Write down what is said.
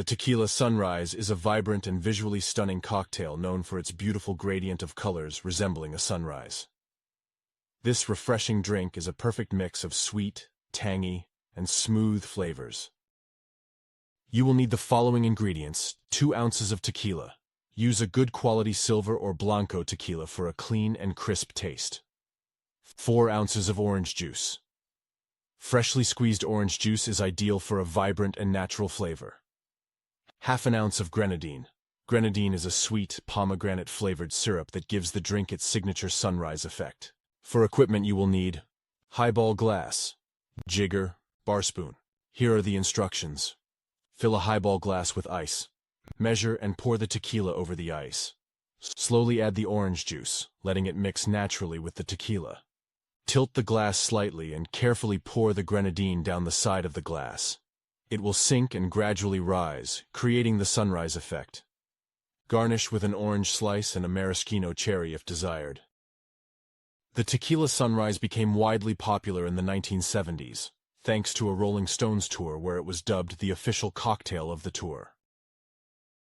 The Tequila Sunrise is a vibrant and visually stunning cocktail known for its beautiful gradient of colors resembling a sunrise. This refreshing drink is a perfect mix of sweet, tangy, and smooth flavors. You will need the following ingredients: 2 ounces of tequila. Use a good quality silver or blanco tequila for a clean and crisp taste. 4 ounces of orange juice. Freshly squeezed orange juice is ideal for a vibrant and natural flavor. Half an ounce of grenadine. Grenadine is a sweet, pomegranate-flavored syrup that gives the drink its signature sunrise effect. For equipment you will need highball glass, jigger, bar spoon. Here are the instructions. Fill a highball glass with ice. Measure and pour the tequila over the ice. Slowly add the orange juice, letting it mix naturally with the tequila. Tilt the glass slightly and carefully pour the grenadine down the side of the glass. It will sink and gradually rise, creating the sunrise effect. Garnish with an orange slice and a maraschino cherry if desired. The Tequila Sunrise became widely popular in the 1970s, thanks to a Rolling Stones tour where it was dubbed the official cocktail of the tour.